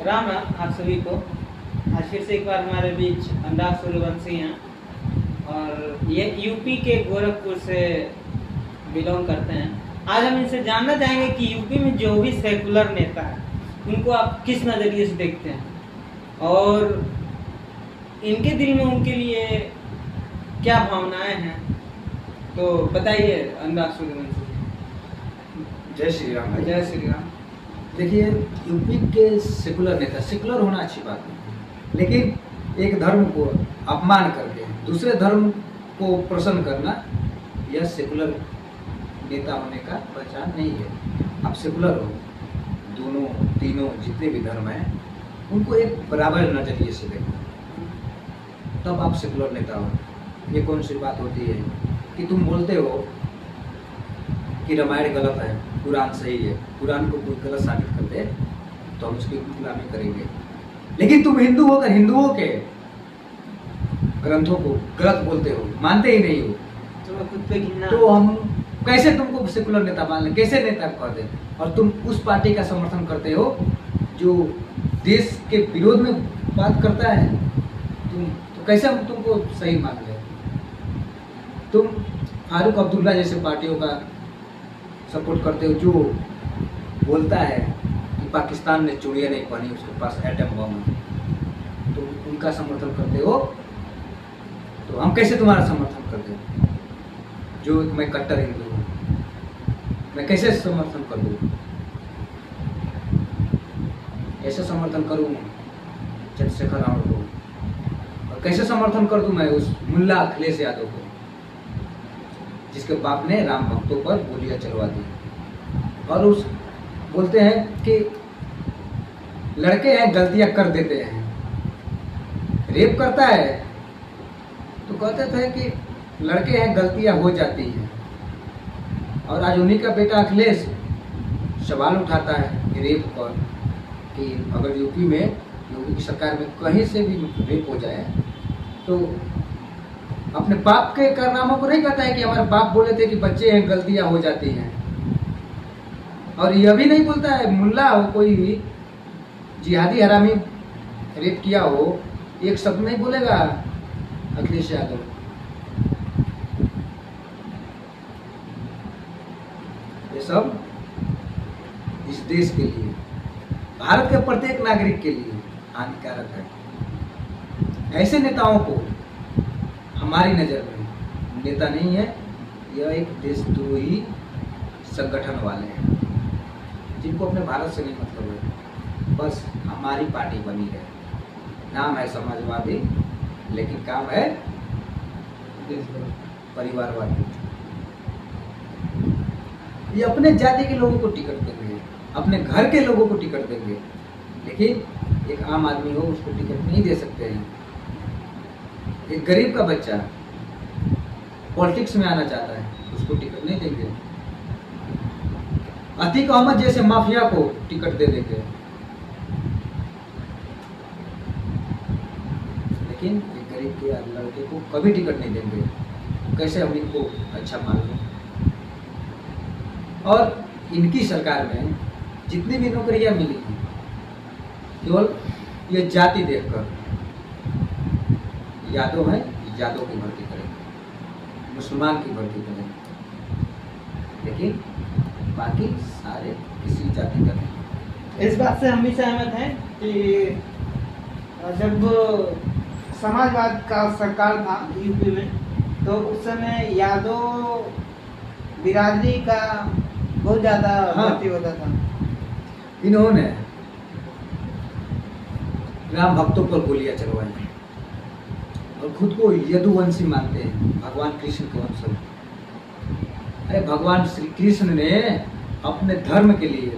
राम राम आप सभी को। आज फिर से एक बार हमारे बीच अनुराग सूर्यवंशी हैं और ये यूपी के गोरखपुर से बिलोंग करते हैं। आज हम इनसे जानना चाहेंगे कि यूपी में जो भी सेकुलर नेता है उनको आप किस नज़रिए से देखते हैं और इनके दिल में उनके लिए क्या भावनाएं हैं। तो बताइए अनुराग सूर्यवंशी। जय श्री राम भाई। जय श्री राम। देखिए, यूपी के सेकुलर नेता, सेकुलर होना अच्छी बात है, लेकिन एक धर्म को अपमान करके दूसरे धर्म को प्रसन्न करना यह सेकुलर नेता होने का पहचान नहीं है। आप सेकुलर हो, दोनों तीनों जितने भी धर्म हैं उनको एक बराबर नज़रिए से देखो, तब आप सेकुलर नेता हो। ये कौन सी बात होती है कि तुम बोलते हो कि रामायण गलत है, कुरान सही है, कुरान को कोई गलत साबित कर दे तो हम उसकी गुलामी करेंगे, लेकिन तुम हिंदू होकर हिंदुओं के ग्रंथों को गलत बोलते हो, मानते ही नहीं हो, तो हम कैसे तुमको सेकुलर नेता मान लें, कैसे नेता कह दे। और तुम उस पार्टी का समर्थन करते हो जो देश के विरोध में बात करता है, तुम तो कैसे हम तुमको सही मान लें। तुम फारूक अब्दुल्ला जैसे पार्टियों का सपोर्ट करते हो जो बोलता है कि पाकिस्तान ने चूड़ियाँ नहीं पहनी, उसके पास एटम बम है, तो उनका समर्थन करते हो। तो हम कैसे तुम्हारा समर्थन करते हैं जो मैं कट्टर हिंदू हूँ, मैं कैसे समर्थन कर दूँ, कैसे समर्थन करूँ चंद्रशेखर रावत को, और कैसे समर्थन कर दूँ मैं उस मुल्ला अखिलेश यादव को जिसके बाप ने राम भक्तों पर गोलियां चलवा दी। और उस बोलते हैं कि लड़के हैं गलतियां कर देते हैं, रेप करता है तो कहते थे कि लड़के हैं गलतियां हो जाती हैं। और आज उन्हीं का बेटा अखिलेश सवाल उठाता है कि रेप पर, कि अगर यूपी में, योगी की सरकार में कहीं से भी रेप हो जाए तो अपने बाप के कारनामों को नहीं कहता है कि हमारे बाप बोले थे कि बच्चे हैं गलतियां हो जाती हैं। और यह भी नहीं बोलता है मुल्ला हो, कोई भी जिहादी हरामी रेप किया हो, एक शब्द नहीं बोलेगा अखिलेश यादव। ये सब इस देश के लिए, भारत के प्रत्येक नागरिक के लिए हानिकारक है। ऐसे नेताओं को हमारी नज़र में नेता नहीं है, यह एक देशद्रोही संगठन वाले हैं जिनको अपने भारत से नहीं मतलब है, बस हमारी पार्टी बनी है, नाम है समाजवादी लेकिन काम है परिवारवादी। ये अपने जाति के लोगों को टिकट देंगे, अपने घर के लोगों को टिकट देंगे, लेकिन एक आम आदमी हो उसको टिकट नहीं दे सकते हैं। एक गरीब का बच्चा पॉलिटिक्स में आना चाहता है, उसको टिकट नहीं देंगे। अतीक अहमद जैसे माफिया को टिकट दे देंगे, लेकिन एक गरीब के लड़के को कभी टिकट नहीं देंगे। कैसे हम इनको अच्छा मान लें। और इनकी सरकार में जितनी भी नौकरियां मिली हैं केवल ये जाति देखकर, यादव है यादव की भर्ती करेंगे, मुसलमान की भर्ती करेंगे, लेकिन बाकी सारे किसी जाति का नहीं। इस बात से हम भी सहमत हैं कि जब समाजवाद का सरकार था यूपी में तो उस समय यादव बिरादरी का बहुत ज़्यादा भर्ती होता था। इन्होंने राम भक्तों पर गोलियां चलवाई और खुद को यदुवंशी मानते हैं, भगवान कृष्ण के वंशज। अरे भगवान श्री कृष्ण ने अपने धर्म के लिए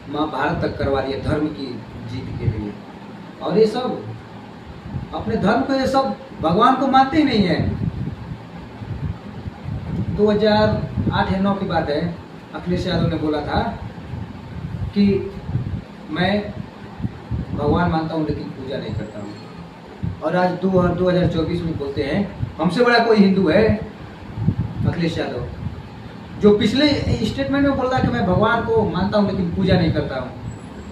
महाभारत तक करवा दिया, धर्म की जीत के लिए। और ये सब अपने धर्म को, ये सब भगवान को मानते ही नहीं है। 2008 या 9 की बात है, अखिलेश यादव ने बोला था कि मैं भगवान मानता हूँ लेकिन पूजा नहीं करता हूँ। और आज 2024 में बोलते हैं हमसे बड़ा कोई हिंदू है अखिलेश यादव। जो पिछले स्टेटमेंट में बोल रहा है कि मैं भगवान को मानता हूँ लेकिन पूजा नहीं करता हूँ,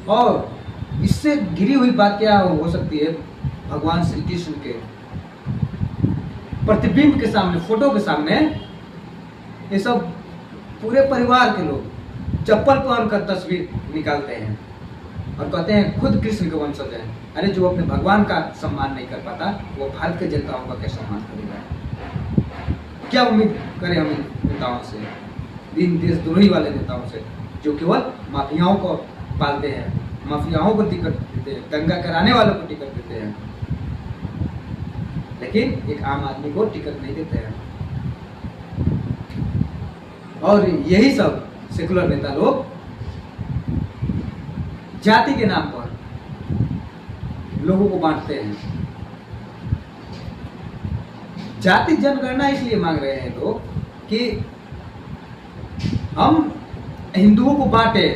और इससे घिरी हुई बात क्या हो सकती है? भगवान श्री कृष्ण के प्रतिबिंब के सामने, फोटो के सामने ये सब पूरे परिवार के लोग चप्पल पहनकर तस्वीर निकालते हैं और कहते हैं खुद कृष्ण के वंशज हैं। अरे जो अपने भगवान का सम्मान नहीं कर पाता वो भारत के जनताओं का क्या सम्मान करेगा? क्या उम्मीद करें हम नेताओं से, इन देशद्रोही वाले नेताओं से, जो केवल माफियाओं को पालते हैं, माफियाओं को टिकट देते हैं, दंगा कराने वालों को टिकट देते हैं, लेकिन एक आम आदमी को टिकट नहीं देते हैं। और यही सब सेकुलर नेता लोग जाति के नाम पर लोगों को बांटते हैं। जाति जनगणना इसलिए मांग रहे हैं लोग कि हम हिंदुओं को बांटे,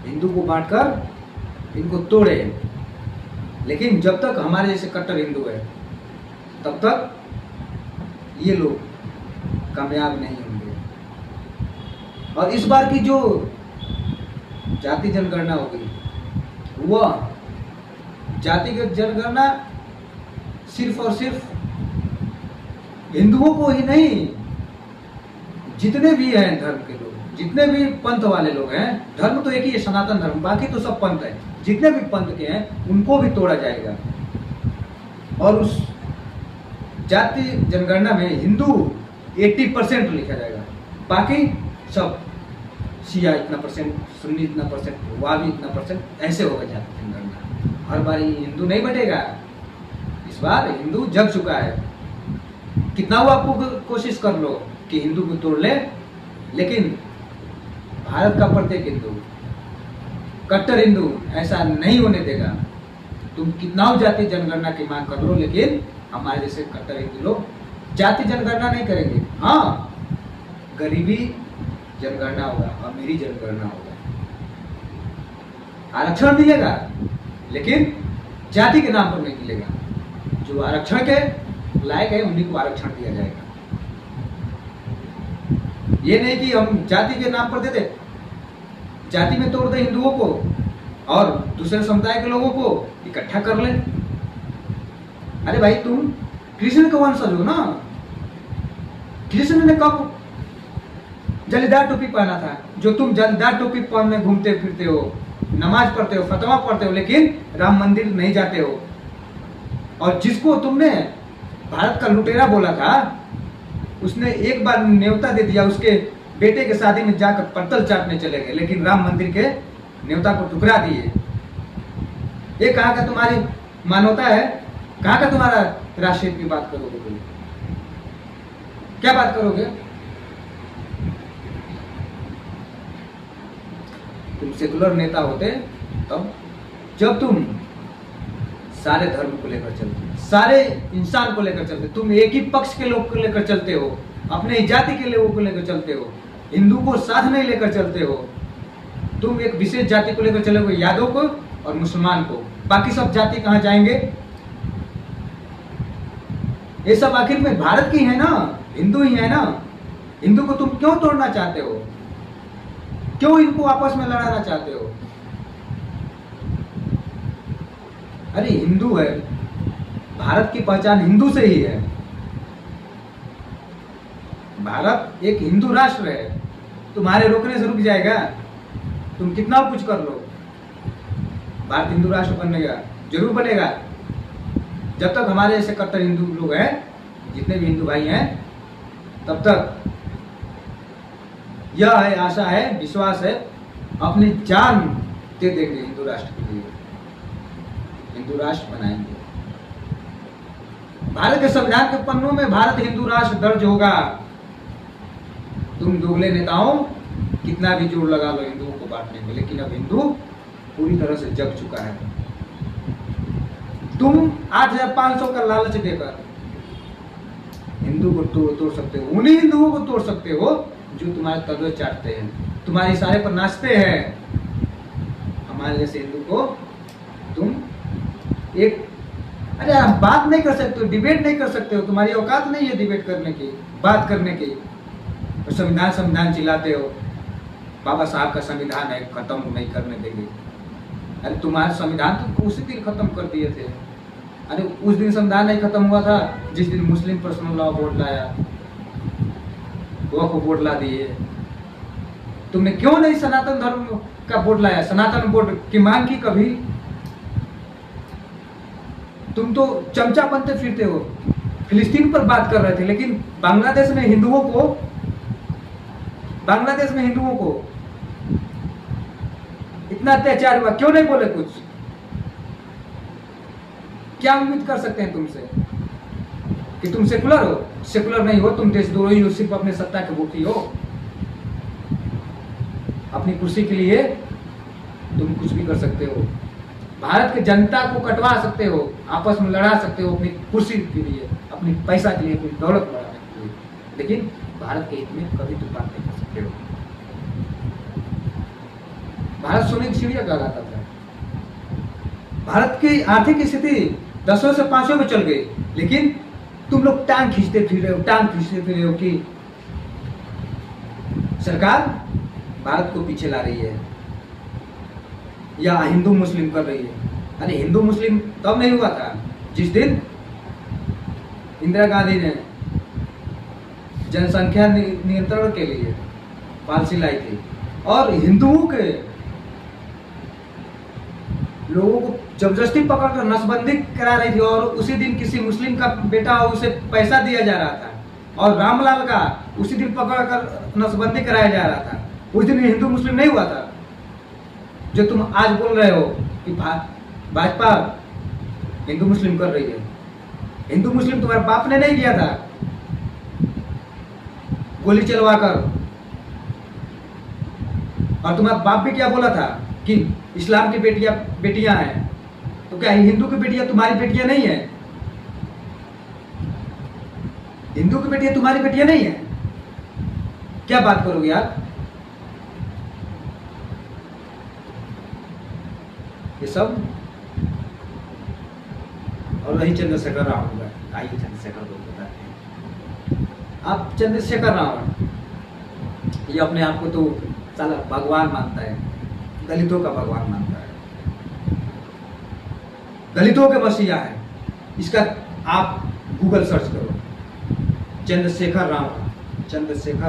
हिंदू को बांटकर इनको तोड़े, लेकिन जब तक हमारे जैसे कट्टर हिंदू है तब तक ये लोग कामयाब नहीं होंगे। और इस बार की जो जाति जनगणना होगी वह जातिगत जनगणना सिर्फ और सिर्फ हिंदुओं को ही नहीं, जितने भी हैं धर्म के लोग, जितने भी पंथ वाले लोग हैं, धर्म तो एक ही है सनातन धर्म, बाकी तो सब पंथ है, जितने भी पंथ के हैं उनको भी तोड़ा जाएगा। और उस जाति जनगणना में हिंदू 80% लिखा जाएगा, बाकी सब शिया इतना परसेंट, सुन्नी इतना परसेंट, वाबी इतना परसेंट, ऐसे होगा जाति जनगणना। हर बार हिंदू नहीं बटेगा, इस बार हिंदू जग चुका है। कितना वो आपको कोशिश कर लो कि हिंदू को तोड़ ले, लेकिन भारत का प्रत्येक हिंदू, कट्टर हिंदू ऐसा नहीं होने देगा। तुम कितना जाति जनगणना की मांग कर लो, लेकिन हमारे जैसे कट्टर हिंदू लोग जाति जनगणना नहीं करेंगे। हाँ, गरीबी जनगणना होगा, अमीरी जनगणना होगा, आरक्षण मिलेगा, लेकिन जाति के नाम पर नहीं मिलेगा। जो आरक्षण के लायक है उन्हीं को आरक्षण दिया जाएगा। ये नहीं कि हम जाति के नाम पर दे दे, जाति में तोड़ दे हिंदुओं को और दूसरे समुदाय के लोगों को इकट्ठा कर ले। अरे भाई, तुम कृष्ण के वंशज हो ना। कृष्ण ने कब जालीदार टोपी पहना था? जो तुम जालीदार टोपी पहनने घूमते फिरते हो, नमाज पढ़ते हो, फतवा पढ़ते हो, लेकिन राम मंदिर नहीं जाते हो। और जिसको तुमने भारत का लुटेरा बोला था, उसने एक बार न्योता दे दिया, उसके बेटे के शादी में जाकर पत्तल चाटने चले गए, लेकिन राम मंदिर के न्योता को ठुकरा दिए। ये कहाँ का तुम्हारी मानवता है? कहाँ का तुम्हारा राष्ट्रीय की बात करोगे? तुम क्या बात करोगे? तुम सेकुलर नेता होते तब, जब तुम सारे धर्म को लेकर चलते, सारे इंसान को लेकर चलते, तुम एक ही पक्ष के लोग को लेकर चलते हो, अपने जाति के लोगों को लेकर चलते हो, हिंदू को साथ नहीं लेकर चलते हो। तुम एक विशेष जाति को लेकर चलोगे, यादव को और मुसलमान को, बाकी सब जाति कहाँ जाएंगे? ये सब आखिर में भारत की है ना, हिंदू ही है ना। हिंदू को तुम क्यों तोड़ना चाहते हो? क्यों इनको आपस में लड़ाना चाहते हो? अरे हिंदू है, भारत की पहचान हिंदू से ही है। भारत एक हिंदू राष्ट्र है, तुम्हारे रोकने से रुक जाएगा? तुम कितना कुछ कर लो, भारत हिंदू राष्ट्र बनेगा, जरूर बनेगा। जब तक हमारे ऐसे कट्टर हिंदू लोग हैं, जितने भी हिंदू भाई हैं, तब तक यह है, आशा है, विश्वास है, अपनी जान दे देंगे हिंदू राष्ट्र के लिए, हिंदू राष्ट्र बनाएंगे। भारत के संविधान के पन्नों में भारत हिंदू राष्ट्र दर्ज होगा। तुम दोगले नेताओं कितना भी जोर लगा लो हिंदुओं को बांटने में, लेकिन अब हिंदू पूरी तरह से जग चुका है। तुम 8,500 का लालच देकर हिंदू को तोड़ सकते हो, उन्हीं हिंदुओं को तोड़ सकते हो जो तुम्हारे तलवे चाटते हैं, तुम्हारे इशारे पर नाचते हैं। हमारे जैसे हिंदू को तुम एक, अरे आप बात नहीं कर सकते हो, डिबेट नहीं कर सकते हो, तुम्हारी औकात नहीं है डिबेट करने की, बात करने की। और संविधान संविधान चिल्लाते हो, बाबा साहब का संविधान है, खत्म नहीं करने देंगे। अरे तुम्हारा संविधान तो उसी दिन खत्म कर दिए थे। अरे उस दिन संविधान नहीं खत्म हुआ था जिस दिन मुस्लिम पर्सनल लॉ बोर्ड लाया, वक्फ बोर्ड ला दिए। तुमने क्यों नहीं सनातन धर्म का बोर्ड लाया? सनातन बोर्ड की मांग की कभी? तुम तो चमचा बनते फिरते हो। फिलिस्तीन पर बात कर रहे थे, लेकिन बांग्लादेश में हिंदुओं को इतना अत्याचार हुआ, क्यों नहीं बोले कुछ? क्या उम्मीद कर सकते हैं तुमसे कि तुम सेकुलर हो? सेकुलर नहीं हो, तुम देशद्रोही हो, सिर्फ अपने सत्ता के भूखी हो। अपनी कुर्सी के लिए तुम कुछ भी कर सकते हो, भारत की जनता को कटवा सकते हो, आपस में लड़ा सकते हो, अपनी कुर्सी के लिए, अपनी पैसा के लिए, अपनी दौलत बढ़ाने के लिए, लेकिन भारत के हित में कभी तुम बात नहीं कर सकते हो। भारत सोने की चिड़िया कहलाता था। भारत की आर्थिक स्थिति 10 से 5 में चल गई, लेकिन तुम लोग टांग खींचते फिर रहे हो कि सरकार भारत को पीछे ला रही है या हिंदू मुस्लिम कर रही है। अरे हिंदू मुस्लिम तब नहीं हुआ था जिस दिन इंदिरा गांधी ने जनसंख्या नियंत्रण के लिए पॉलिसी लाई थी और हिंदुओं के लोगों को जबरदस्ती पकड़कर नसबंदी करा रही थी, और उसी दिन किसी मुस्लिम का बेटा उसे पैसा दिया जा रहा था, और रामलाल का उसी दिन पकड़कर नसबंदी कराया जा रहा था। उस दिन हिंदू मुस्लिम नहीं हुआ था जो तुम आज बोल रहे हो कि भाजपा हिंदू मुस्लिम कर रही है। हिंदू मुस्लिम तुम्हारे बाप ने नहीं किया था गोली चलवाकर, और तुम्हारा बाप भी क्या बोला था कि इस्लाम की बेटियां हैं, तो क्या हिंदू की बेटियां तुम्हारी बेटियां नहीं है? हिंदू की बेटियां तुम्हारी बेटियां नहीं है? क्या बात करोगे आप? ये सब और वही चंद्रशेखर रावण होगा। आइए चंद्रशेखर को बताते हैं। आप चंद्रशेखर रावण ये अपने आप को तो साला भगवान मानता है, दलितों का भगवान मानता है, दलितों के मसीहा है। इसका आप गूगल सर्च करो, चंद्रशेखर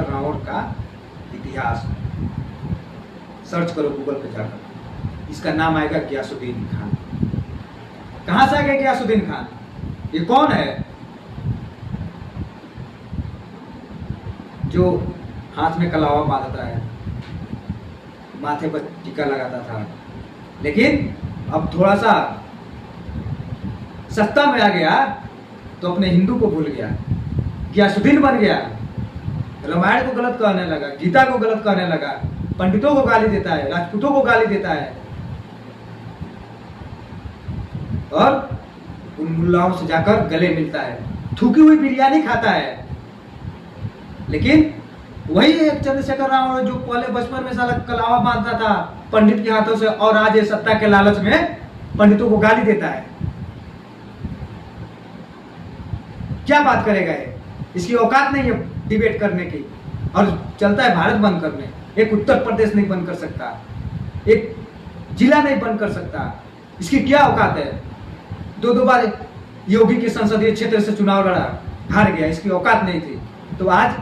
रावण का इतिहास सर्च करो गूगल पे जाकर, इसका नाम आएगा गियासुद्दीन खान। कहां से आ गया गियासुद्दीन खान? ये कौन है जो हाथ में कलावा बांधता है, माथे पर टीका लगाता था, लेकिन अब थोड़ा सा सत्ता में आ गया तो अपने हिंदू को भूल गया, गियासुद्दीन बन गया, रामायण को गलत कहने लगा, गीता को गलत कहने लगा, पंडितों को गाली देता है, राजपूतों को गाली देता है, और उन मुल्लाओं से जाकर गले मिलता है, थूकी हुई बिरयानी खाता है। लेकिन वही एक चंद्रशेखर रावण जो पहले बचपन में साला कलावा बांधता था पंडित के हाथों से, और आज ये सत्ता के लालच में पंडितों को गाली देता है। क्या बात करेगा ये? इसकी औकात नहीं है डिबेट करने की, और चलता है भारत बंद करने। एक उत्तर प्रदेश नहीं बंद कर सकता, एक जिला नहीं बंद कर सकता, इसकी क्या औकात है? 2 बार योगी के संसदीय क्षेत्र से चुनाव लड़ा, हार गया, इसकी औकात नहीं थी। तो आज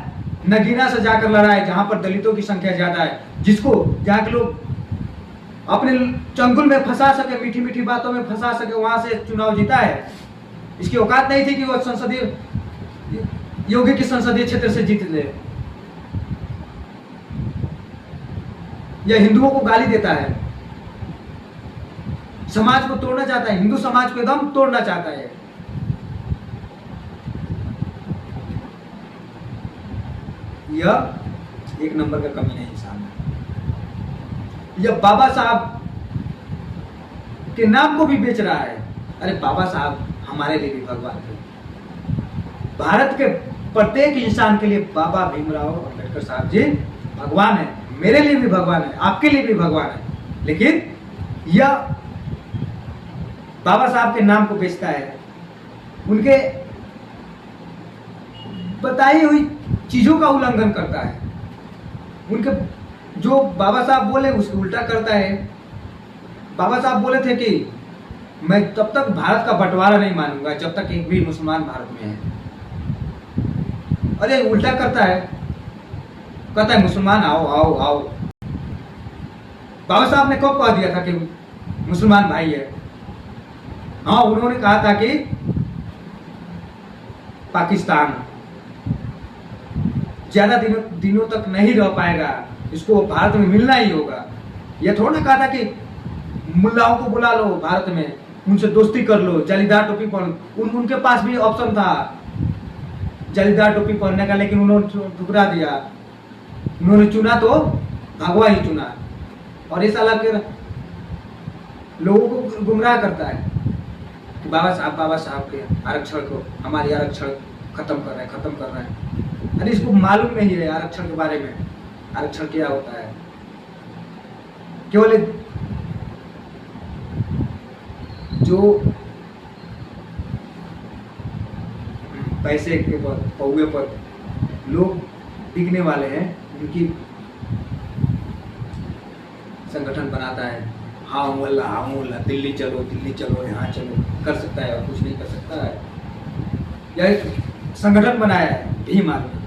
नगीना से जाकर लड़ा है जहां पर दलितों की संख्या ज्यादा है, जिसको जहां के लोग अपने चंगुल में फंसा सके, मीठी मीठी बातों में फंसा सके, वहां से चुनाव जीता है। इसकी औकात नहीं थी कि वो संसदीय योगी के संसदीय क्षेत्र से जीत ले। यह हिंदुओं को गाली देता है, समाज को तोड़ना चाहता है, हिंदू समाज को एकदम तोड़ना चाहता है। यह एक नंबर का कमी नहीं इंसान है। यह बाबा साहब के नाम को भी बेच रहा है। अरे बाबा साहब हमारे लिए भी भगवान थे, भारत के प्रत्येक इंसान के लिए बाबा भीमराव अंबेडकर साहब जी भगवान है, मेरे लिए भी भगवान है, आपके लिए भी भगवान है। लेकिन यह बाबा साहब के नाम को बेचता है, उनके बताई हुई चीजों का उल्लंघन करता है। उनके जो बाबा साहब बोले उसको उल्टा करता है। बाबा साहब बोले थे कि मैं तब तक भारत का बंटवारा नहीं मानूंगा जब तक एक भी मुसलमान भारत में है। अरे उल्टा करता है, कहता है मुसलमान आओ आओ आओ। बाबा साहब ने कब कह दिया था कि मुसलमान भाई है? हाँ, उन्होंने कहा था कि पाकिस्तान ज्यादा दिनों तक नहीं रह पाएगा, इसको भारत में मिलना ही होगा। यह थोड़ा ना कहा था कि मुल्लाओं को बुला लो भारत में, उनसे दोस्ती कर लो, जालीदार टोपी पहन। उनके पास भी ऑप्शन था जालीदार टोपी पहनने का, लेकिन उन्होंने ठुकरा दिया। उन्होंने चुना तो भगवा ही चुना। और इस अलग के लोगों को गुमराह करता है कि बाबा साहब के आरक्षण को, हमारी आरक्षण खत्म कर रहे हैं। अरे इसको मालूम नहीं है आरक्षण के बारे में, आरक्षण क्या होता है। केवल जो पैसे के पौवे पर लोग बिकने वाले हैं, उनकी संगठन बनाता है। हाँ मोहल्ला, दिल्ली चलो, यहाँ चलो, कर सकता है और कुछ नहीं कर सकता है। यह संगठन बनाया है भीम आर्मी।